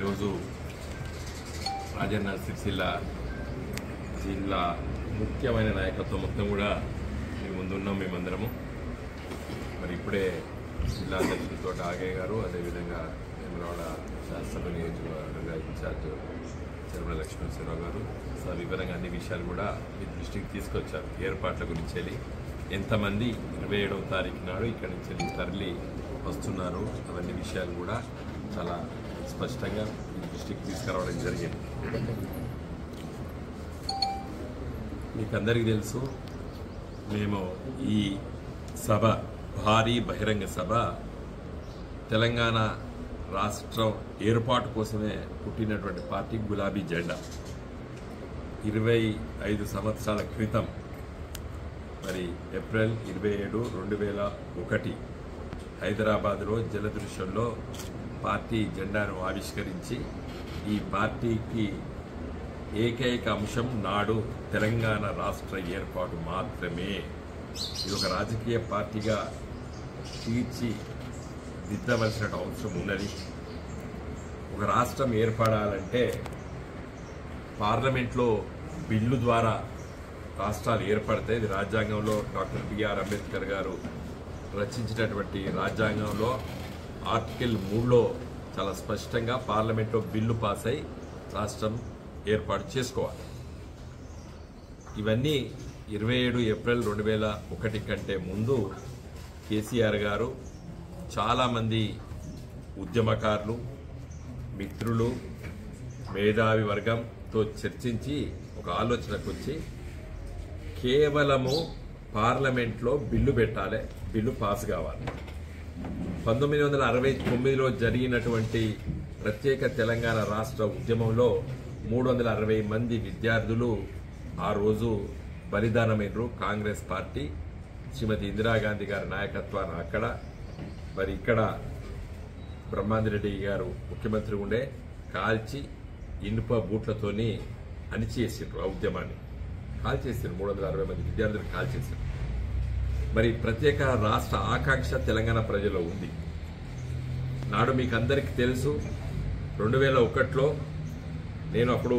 ఈరోజు రాజన్న సిరిసిల్ల జిల్లా ముఖ్యమైన నాయకత్వం మొత్తం కూడా మీ ముందున్నాం. మేమందరము మరి ఇప్పుడే జిల్లా అధ్యక్షులతో ఆగయ్య గారు, అదేవిధంగా వేములవాడ శాసనసభ నియోజకవర్గ ఇన్ఛార్జ్ చెరుమల లక్ష్మణరావు గారు వివరంగా అన్ని విషయాలు కూడా మీ దృష్టికి తీసుకొచ్చారు. ఏర్పాట్ల గురించి వెళ్ళి ఎంతమంది 27వ తారీఖు నాడు ఇక్కడి నుంచి వెళ్ళి తరలి వస్తున్నారు, అవన్నీ విషయాలు కూడా చాలా స్పష్టంగా మీ దృష్టికి తీసుకురావడం జరిగింది. మీకు అందరికీ తెలుసు, మేము ఈ సభ భారీ బహిరంగ సభ తెలంగాణ రాష్ట్రం ఏర్పాటు కోసమే పుట్టినటువంటి పార్టీ గులాబీ జెండా 25 సంవత్సరాల క్రితం మరి ఏప్రిల్ 27, 2001 హైదరాబాద్లో జలదృశ్యంలో పార్టీ జెండాను ఆవిష్కరించి ఈ పార్టీకి ఏకైక అంశం నాడు తెలంగాణ రాష్ట్ర ఏర్పాటు మాత్రమే. ఇది ఒక రాజకీయ పార్టీగా తీర్చిదిద్దవలసిన అవసరం ఉన్నది. ఒక రాష్ట్రం ఏర్పడాలంటే పార్లమెంట్లో బిల్లు ద్వారా రాష్ట్రాలు ఏర్పడతాయి. ఇది రాజ్యాంగంలో డాక్టర్ బిఆర్ అంబేద్కర్ గారు రచించినటువంటి రాజ్యాంగంలో ఆర్టికల్ 3లో చాలా స్పష్టంగా పార్లమెంట్లో బిల్లు పాస్ అయి రాష్ట్రం ఏర్పాటు చేసుకోవాలి. ఇవన్నీ 27 ఏప్రిల్ 2001 కంటే ముందు కేసీఆర్ గారు చాలామంది ఉద్యమకారులు, మిత్రులు, మేధావి వర్గంతో చర్చించి ఒక ఆలోచనకు వచ్చి కేవలము పార్లమెంట్లో బిల్లు పెట్టాలి, బిల్లు పాస్ కావాలి. 1969లో జరిగినటువంటి ప్రత్యేక తెలంగాణ రాష్ట్ర ఉద్యమంలో 360 మంది విద్యార్థులు ఆ రోజు బలిదానమైనరు. కాంగ్రెస్ పార్టీ శ్రీమతి ఇందిరాగాంధీ గారి నాయకత్వాన అక్కడ మరి ఇక్కడ బ్రహ్మాందరెడ్డి గారు ముఖ్యమంత్రి ఉండే కాల్చి ఇనుప బూట్లతోని అణిచేసిండ్రు. ఆ ఉద్యమాన్ని కాల్చేసారు. 360 మంది విద్యార్థులు కాల్చేసారు. మరి ప్రత్యేక రాష్ట్ర ఆకాంక్ష తెలంగాణ ప్రజల్లో ఉంది. నాడు మీకు అందరికీ తెలుసు, 2001లో నేను అప్పుడు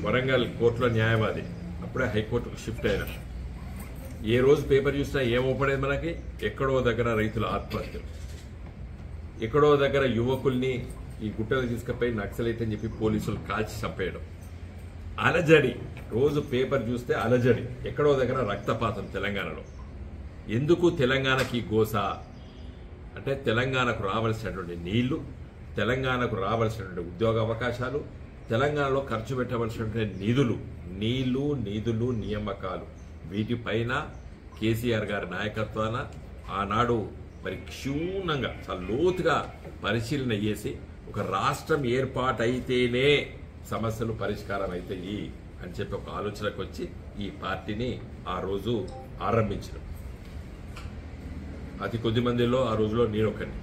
వరంగల్ కోర్టులో న్యాయవాది, అప్పుడే హైకోర్టుకు షిఫ్ట్ అయినా. ఏ రోజు పేపర్ చూసినా ఏమోపడేది మనకి, ఎక్కడో దగ్గర రైతుల ఆత్మహత్యలు, ఎక్కడో దగ్గర యువకుల్ని ఈ గుట్టలు తీసుకుపోయి నక్సలైట్ అని చెప్పి పోలీసులు కాల్చి చంపేయడం, అలజడి. రోజు పేపర్ చూస్తే అలజడి, ఎక్కడో దగ్గర రక్తపాతం తెలంగాణలో. ఎందుకు తెలంగాణకి గోస అంటే తెలంగాణకు రావాల్సినటువంటి నీళ్లు, తెలంగాణకు రావాల్సినటువంటి ఉద్యోగ అవకాశాలు, తెలంగాణలో ఖర్చు పెట్టవలసినటువంటి నీళ్లు, నియామకాలు, వీటిపైన కేసీఆర్ గారి నాయకత్వాన ఆనాడు మరి క్షుణ్ణంగా చాలా లోతుగా పరిశీలన చేసి ఒక రాష్ట్రం ఏర్పాటైతేనే సమస్యలు పరిష్కారం అవుతాయి అని చెప్పి ఒక ఆలోచనకు వచ్చి ఈ పార్టీని ఆ రోజు ఆరంభించడం. అతి కొద్ది మందిలో ఆ రోజులో నేనొకరిని.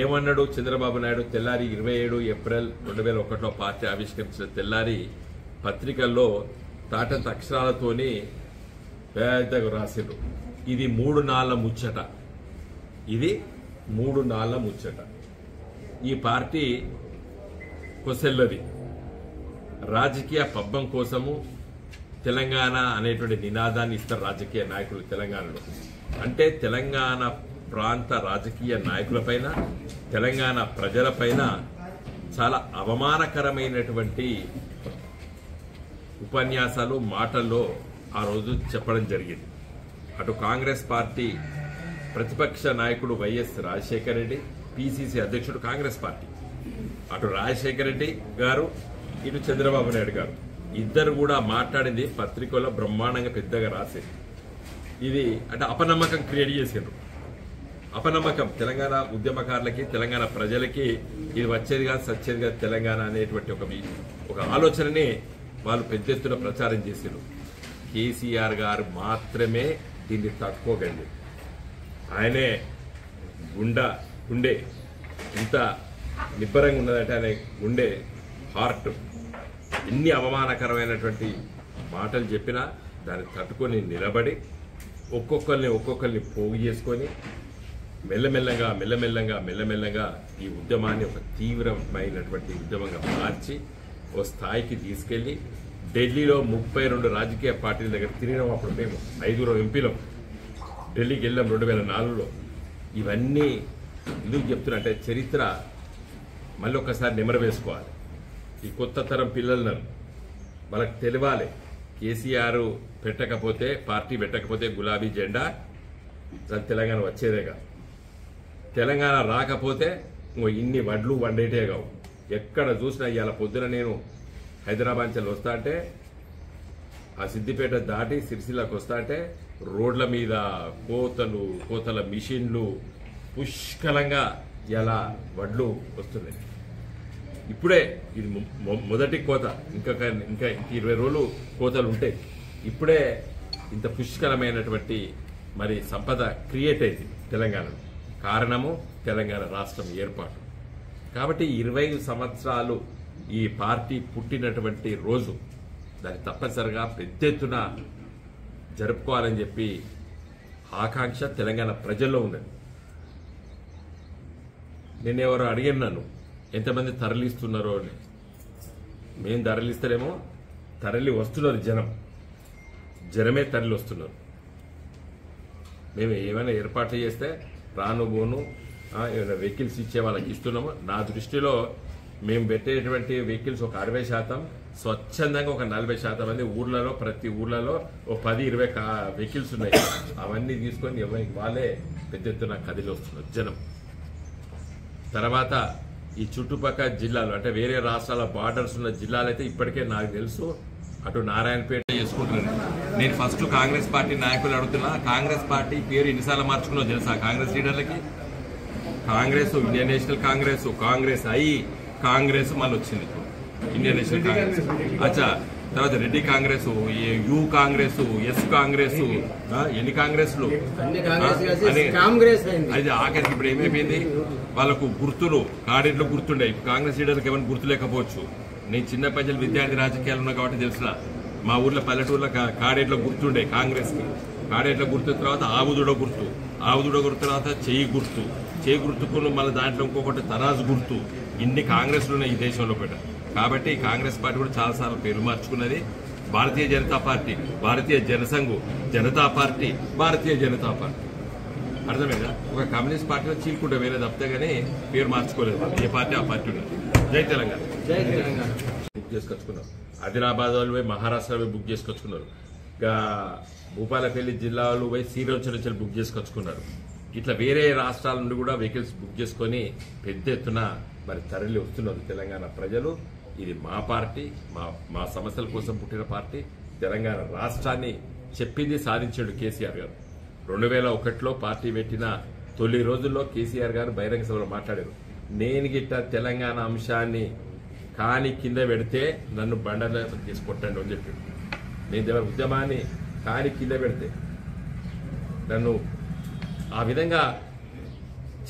ఏమన్నాడు చంద్రబాబు నాయుడు? తెల్లారి 27 ఏప్రిల్ 2001లో పార్టీ ఆవిష్కరించిన తెల్లారి పత్రికల్లో తాటంత అక్షరాలతోని పెద్దగా రాసిండ్రు, ఇది 3 నాళ్ల ముచ్చట, ఇది 3 నాళ్ల ముచ్చట. ఈ పార్టీ కొసెల్లది రాజకీయ పబ్బం కోసము తెలంగాణ అనేటువంటి నినాదాన్ని ఇస్తారు రాజకీయ నాయకులు తెలంగాణలో. అంటే తెలంగాణ ప్రాంత రాజకీయ నాయకులపైన, తెలంగాణ ప్రజలపైన చాలా అవమానకరమైనటువంటి ఉపన్యాసాలు, మాటల్లో ఆ రోజు చెప్పడం జరిగింది. అటు కాంగ్రెస్ పార్టీ ప్రతిపక్ష నాయకుడు వైఎస్ రాజశేఖర రెడ్డి, పిసిసి అధ్యక్షుడు కాంగ్రెస్ పార్టీ, అటు రాజశేఖర రెడ్డి గారు, ఇటు చంద్రబాబు నాయుడు గారు, ఇద్దరు కూడా మాట్లాడింది పత్రికలో బ్రహ్మాండంగా పెద్దగా రాసేది. ఇది అంటే అపనమ్మకం క్రియేట్ చేసిండ్రు. అపనమ్మకం తెలంగాణ ఉద్యమకారులకి, తెలంగాణ ప్రజలకి ఇది వచ్చేది కాదు, సచ్చేది కాదు తెలంగాణ అనేటువంటి ఒక ఆలోచనని వాళ్ళు పెద్ద ఎత్తున ప్రచారం చేశారు. కేసీఆర్ గారు మాత్రమే దీన్ని తట్టుకోగలిగారు. ఆయనే గుండె ఇంత నిబ్బరంగా ఉన్నదంటే ఆయన గుండె హార్ట్ ఎన్ని అవమానకరమైనటువంటి మాటలు చెప్పినా దాన్ని తట్టుకొని నిలబడి ఒక్కొక్కరిని పోగు చేసుకొని మెల్లమెల్లగా ఈ ఉద్యమాన్ని ఒక తీవ్రమైనటువంటి ఉద్యమంగా మార్చి ఓ స్థాయికి తీసుకెళ్లి ఢిల్లీలో 32 రాజకీయ పార్టీల దగ్గర తిరిగినాం. అప్పుడు మేము 5 ఎంపీలం ఢిల్లీకి వెళ్ళాం 2004లో. ఇవన్నీ ఎందుకు చెప్తున్నా అంటే చరిత్ర మళ్ళీ ఒకసారి నెమరు వేసుకోవాలి. ఈ కొత్త తరం పిల్లలను వాళ్ళకి తెలియాలి. కేసీఆర్ పెట్టకపోతే, పార్టీ పెట్టకపోతే గులాబీ జెండా తెలంగాణ వచ్చేదేగా. తెలంగాణ రాకపోతే ఇన్ని వడ్లు వండేటే కావు. ఎక్కడ చూసినా ఇవాళ పొద్దున నేను హైదరాబాద్ నుంచి వస్తా అంటే ఆ సిద్దిపేట దాటి సిరిసిల్లకు వస్తా అంటే రోడ్ల మీద కోతల మిషన్లు పుష్కలంగా ఇలా వడ్లు వస్తున్నాయి. ఇప్పుడే ఇది మొదటి కోత, ఇంకా 20 రోజులు కోతలు ఉంటాయి. ఇప్పుడే ఇంత పుష్కలమైనటువంటి మరి సంపద క్రియేట్ అయింది తెలంగాణలో. కారణము తెలంగాణ రాష్ట్రం ఏర్పాటు. కాబట్టి 25 సంవత్సరాలు ఈ పార్టీ పుట్టినటువంటి రోజు దాన్ని తప్పనిసరిగా పెద్ద ఎత్తున జరుపుకోవాలని చెప్పి ఆకాంక్ష తెలంగాణ ప్రజల్లో ఉన్నది. నేనెవరో అడిగాను నన్ను ఎంతమంది తరలిస్తున్నారో అని. మేము తరలిస్తలేమో, తరలి వస్తున్నారు జనమే తరలి వస్తున్నారు. మేము ఏమైనా ఏర్పాట్లు చేస్తే రాను పోను ఏమైనా వెహికల్స్ ఇచ్చే వాళ్ళకి ఇస్తున్నాము. నా దృష్టిలో మేము పెట్టేటువంటి వెహికల్స్ ఒక 60%, స్వచ్ఛందంగా ఒక 40% మంది ఊర్లలో, ప్రతి ఊర్లలో ఓ 10-20 వెహికల్స్ ఉన్నాయి. అవన్నీ తీసుకొని వాళ్ళే పెద్ద ఎత్తున కదిలి వస్తున్నారు జనం. తర్వాత ఈ చుట్టుపక్కల జిల్లాలు అంటే వేరే రాష్ట్రాల బార్డర్స్ ఉన్న జిల్లాలు అయితే ఇప్పటికే నాకు తెలుసు అటు నారాయణపేట చేసుకుంటున్నారు. నేను ఫస్ట్ కాంగ్రెస్ పార్టీ నాయకులు అడుగుతున్నా, కాంగ్రెస్ పార్టీ పేరు ఎన్నిసార్లు మార్చుకున్నావు తెలుసా? కాంగ్రెస్ లీడర్లకి కాంగ్రెస్, ఇండియన్ నేషనల్ కాంగ్రెస్ అయ్యి కాంగ్రెస్ మళ్ళీ వచ్చింది ఇండియన్ నేషనల్ కాంగ్రెస్. అచ్చా, తర్వాత రెడ్డి కాంగ్రెస్, యూ కాంగ్రెస్, ఎస్ కాంగ్రెస్, ఎన్ని కాంగ్రెస్లు అది ఆఖరికి ఇప్పుడు ఏమైపోయింది? వాళ్ళకు గుర్తులు కాడేట్లో గుర్తుండే. కాంగ్రెస్ లీడర్లకు ఏమైనా గుర్తు లేకపోవచ్చు. నేను చిన్న ప్రజలు విద్యార్థి రాజకీయాలు ఉన్నా కాబట్టి తెలిసిన మా ఊర్లో పల్లెటూర్లో కాడేట్లో గుర్తుండే కాంగ్రెస్ కి. కాడేట్లో గుర్తు తర్వాత ఆవుదుడో గుర్తు తర్వాత చెయ్యి గుర్తుకును మళ్ళీ దాంట్లో ఇంకొకటి తరాజు గుర్తు. ఇన్ని కాంగ్రెస్లు ఉన్నాయి ఈ దేశంలో పెట్ట. కాబట్టి కాంగ్రెస్ పార్టీ కూడా చాలాసార్లు పేరు మార్చుకున్నది. భారతీయ జనతా పార్టీ, భారతీయ జనసంఘ్, జనతా పార్టీ, భారతీయ జనతా పార్టీ. అర్థమైందా? ఒక కమ్యూనిస్ట్ పార్టీలో చీల్కుంటే వేరే తప్పితే గానీ పేరు మార్చుకోలేదు. ఏ పార్టీ ఆ పార్టీ ఉన్నది. జై తెలంగాణ బుక్ చేసుకొచ్చుకున్నారు. ఆదిలాబాద్ వాళ్ళు పోయి మహారాష్ట్ర బుక్ చేసుకొచ్చుకున్నారు. ఇంకా భూపాలపల్లి జిల్లాలో పోయి శ్రీరంచ బుక్ చేసుకొచ్చుకున్నారు. ఇట్లా వేరే రాష్ట్రాల నుండి కూడా వెహికల్స్ బుక్ చేసుకుని పెద్ద ఎత్తున మరి తరలి వస్తున్నారు తెలంగాణ ప్రజలు. ఇది మా పార్టీ, మా సమస్యల కోసం పుట్టిన పార్టీ. తెలంగాణ రాష్ట్రాన్ని చెప్పింది సాధించాడు కేసీఆర్ గారు. 2001లో పార్టీ పెట్టిన తొలి రోజుల్లో కేసీఆర్ గారు బహిరంగ సభలో మాట్లాడారు. నేను గిట్ట తెలంగాణ అంశాన్ని కాని కింద పెడితే నన్ను బండలో తీసుకొట్టండి అని చెప్పాడు. నేను ఉద్యమాన్ని కాని కింద పెడితే నన్ను ఆ విధంగా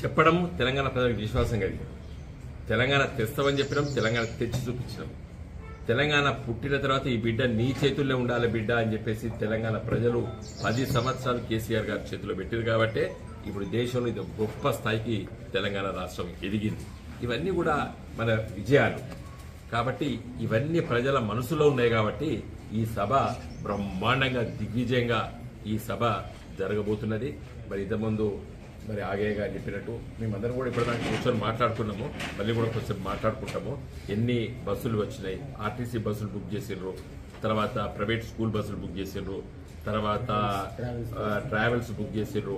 చెప్పడం తెలంగాణ ప్రజలకు విశ్వాసం కలిగి తెలంగాణ తెస్తామని చెప్పినాం, తెలంగాణ తెచ్చి చూపించినాం. తెలంగాణ పుట్టిన తర్వాత ఈ బిడ్డ నీ చేతుల్లో ఉండాలి బిడ్డ అని చెప్పేసి తెలంగాణ ప్రజలు 10 సంవత్సరాలు కేసీఆర్ గారి చేతిలో పెట్టారు. కాబట్టి ఇప్పుడు దేశంలో ఇది గొప్ప స్థాయికి తెలంగాణ రాష్ట్రం ఎదిగింది. ఇవన్నీ కూడా మన విజయాలు. కాబట్టి ఇవన్నీ ప్రజల మనసులో ఉన్నాయి. కాబట్టి ఈ సభ బ్రహ్మాండంగా దిగ్విజయంగా ఈ సభ జరగబోతున్నది. మరి ఇంతకుముందు మరి ఆగయ్య గారు చెప్పినట్టు మేమందరం కూడా ఇప్పుడు దాకా కూర్చొని మాట్లాడుకున్నాము. మళ్ళీ కూడా కొంచెం మాట్లాడుకుంటాము. ఎన్ని బస్సులు వచ్చినాయి, ఆర్టీసీ బస్సులు బుక్ చేసిండ్రు, తర్వాత ప్రైవేట్ స్కూల్ బస్సులు బుక్ చేసిండ్రు, తర్వాత ట్రావెల్స్ బుక్ చేసిండ్రు,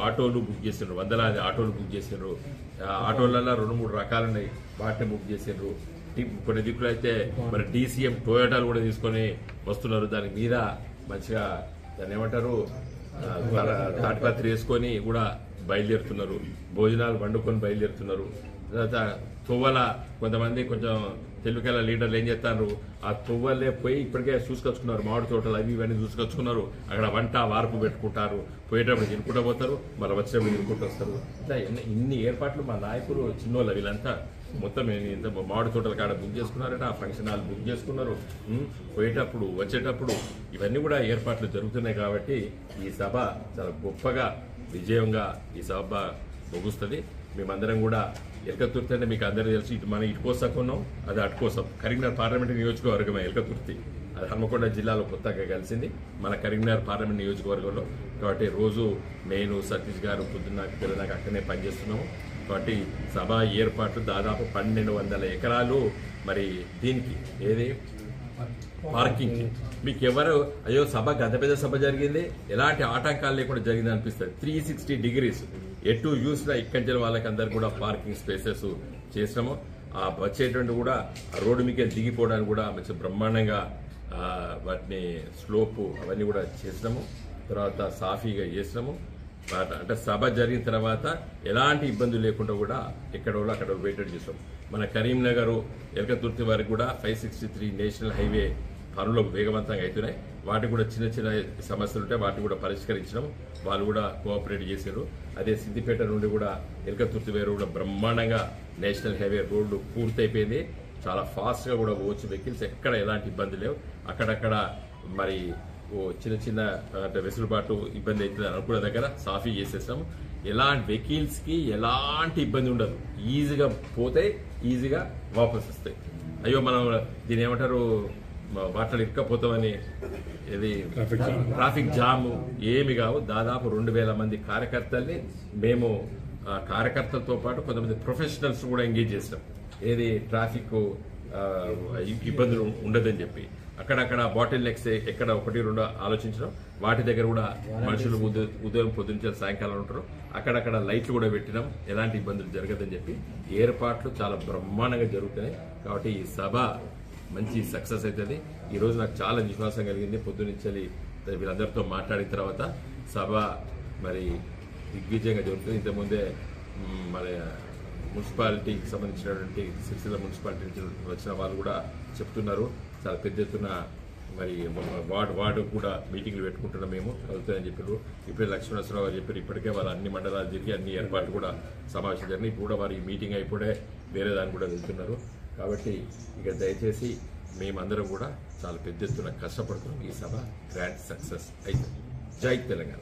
ఆటోలు బుక్ చేసిండ్రు, వందలాది ఆటోలు బుక్ చేసిండ్రు. ఆటోలలో 2-3 రకాలు ఉన్నాయి, వాటిని బుక్ చేసిండ్రు. కొన్ని దిక్కులు అయితే మరి డీసీఎం టొయోటాలు కూడా తీసుకొని వస్తున్నారు. దాని మీద మంచిగా దాన్ని ఏమంటారు తాటిపత్రి వేసుకొని కూడా బయలుదేరుతున్నారు. భోజనాలు వండుకొని బయలుదేరుతున్నారు. తర్వాత తువ్వల కొంతమంది కొంచెం తెలుగుల లీడర్లు ఏం చేస్తారు, ఆ తువ్వలే పోయి ఇప్పటికే చూసుకొచ్చుకున్నారు. మామిడి తోటలు అవి ఇవన్నీ చూసుకొచ్చుకున్నారు. అక్కడ వంట వార్పు పెట్టుకుంటారు. పోయేటప్పుడు తినుకుంటూ పోతారు, మళ్ళీ వచ్చేటప్పుడు తినుకుంటూ వస్తారు. ఇట్లా ఇన్ని ఏర్పాట్లు మా నాయకులు చిన్నోళ్ళు వీళ్ళంతా మొత్తం ఇంత మామిడి తోటల కాడ బుక్ చేసుకున్నారట. ఆ ఫంక్షన్ హాల్ బుక్ చేసుకున్నారు. పోయేటప్పుడు వచ్చేటప్పుడు ఇవన్నీ కూడా ఏర్పాట్లు జరుగుతున్నాయి. కాబట్టి ఈ సభ చాలా గొప్పగా విజయంగా ఈ సభ ముగుస్తుంది. మేమందరం కూడా ఎలకతుర్తి అంటే మీకు అందరికీ తెలుసు, ఇటు మనం ఇటు కోసాకు ఉన్నాం, అది అటు కోసం. కరీంనగర్ పార్లమెంట్ నియోజకవర్గమే ఎలకతుర్తి, అది హన్మకొండ జిల్లాలో కొత్తగా కలిసింది మన కరీంనగర్ పార్లమెంట్ నియోజకవర్గంలో. కాబట్టి రోజు నేను సతీష్ గారు పొద్దున్న పిల్లలకు అక్కడనే పనిచేస్తున్నాము. కాబట్టి సభ ఏర్పాట్లు దాదాపు 1200 ఎకరాలు. మరి దీనికి ఏది పార్కింగ్ మీకు ఎవరు అయ్యో సభ గత పెద్ద సభ జరిగింది ఎలాంటి ఆటంకాలు లేకుండా జరిగింది అనిపిస్తుంది. 360 డిగ్రీస్ ఎటు చూసినా ఇక్కడి వాళ్ళకి అందరు కూడా పార్కింగ్ స్పేసెస్ చేసినాము. ఆ వచ్చేటువంటి కూడా ఆ రోడ్డు మీకు దిగిపోవడానికి కూడా మంచి బ్రహ్మాండంగా వాటిని స్లోపు అవన్నీ కూడా చేసినాము. తర్వాత సాఫీగా చేసినాము. అంటే సభ జరిగిన తర్వాత ఎలాంటి ఇబ్బందులు లేకుండా కూడా ఎక్కడ వాళ్ళు అక్కడ వెయిటెడ్ చేసాం. మన కరీంనగర్ ఎలకతుర్తి వరకు కూడా 563 నేషనల్ హైవే పనులు వేగవంతంగా అవుతున్నాయి. వాటికి కూడా చిన్న చిన్న సమస్యలు ఉంటాయి, వాటిని కూడా పరిష్కరించడం వాళ్ళు కూడా కోఆపరేట్ చేశారు. అదే సిద్దిపేట నుండి కూడా ఎలకతుర్తి వేరు కూడా బ్రహ్మాండంగా నేషనల్ హైవే రోడ్డు పూర్తయిపోయింది. చాలా ఫాస్ట్ గా కూడా పోవచ్చు వెహికల్స్, ఎక్కడ ఎలాంటి ఇబ్బంది లేవు. అక్కడక్కడ మరి చిన్న చిన్న అంటే వెసులుబాటు ఇబ్బంది అవుతుంది అనుకున్న దగ్గర సాఫీ చేసేస్తాము. ఎలాంటి వెహికల్స్ కి ఎలాంటి ఇబ్బంది ఉండదు, ఈజీగా పోతే ఈజీగా వాపస్ వస్తాయి. అయ్యో మనం దీని ఏమంటారు వాటిలో ఇరుక్కపోతామని ఇది ట్రాఫిక్ జామ్ ఏమి కావు. దాదాపు 2000 మంది కార్యకర్తల్ని మేము కార్యకర్తలతో పాటు కొంతమంది ప్రొఫెషనల్స్ కూడా ఎంగేజ్ చేస్తాం. ఏది ట్రాఫిక్ ఇబ్బందులు ఉండదని చెప్పి అక్కడక్కడ బాటిల్ నెక్స్ ఎక్కడ 1-2 ఆలోచించడం, వాటి దగ్గర కూడా మనుషులు ఉదయం పొద్దున్న సాయంకాలం ఉంటారు, అక్కడక్కడ లైట్లు కూడా పెట్టినాం, ఎలాంటి ఇబ్బందులు జరగదని చెప్పి ఏర్పాట్లు చాలా బ్రహ్మాండంగా జరుగుతున్నాయి. కాబట్టి ఈ సభ మంచి సక్సెస్ అవుతుంది. ఈ రోజు నాకు చాలా విశ్వాసం కలిగింది. పొద్దునుంచి వీళ్ళందరితో మాట్లాడిన తర్వాత సభ మరి దిగ్విజయంగా జరుగుతుంది. ఇంతకుముందే మన మున్సిపాలిటీకి సంబంధించినటువంటి సిరిసిల్ల మున్సిపాలిటీ నుంచి వచ్చిన వాళ్ళు కూడా చెప్తున్నారు చాలా పెద్ద ఎత్తున మరి వార్డు కూడా మీటింగ్లు పెట్టుకుంటున్నాం మేము కలుగుతాయని చెప్పారు. ఇప్పుడే లక్ష్మణరావు గారు చెప్పారు ఇప్పటికే వాళ్ళు అన్ని మండలాలు తిరిగి అన్ని ఏర్పాట్లు కూడా సమావేశం జరిగినాయి. ఇప్పుడు కూడా వారి మీటింగ్ అయిపోతే వేరే దాన్ని కూడా వెళ్తున్నారు. కాబట్టి ఇక దయచేసి మేమందరం కూడా చాలా పెద్ద ఎత్తున కష్టపడుతున్నాం. ఈ సభ గ్రాండ్ సక్సెస్ అయితే. జై తెలంగాణ.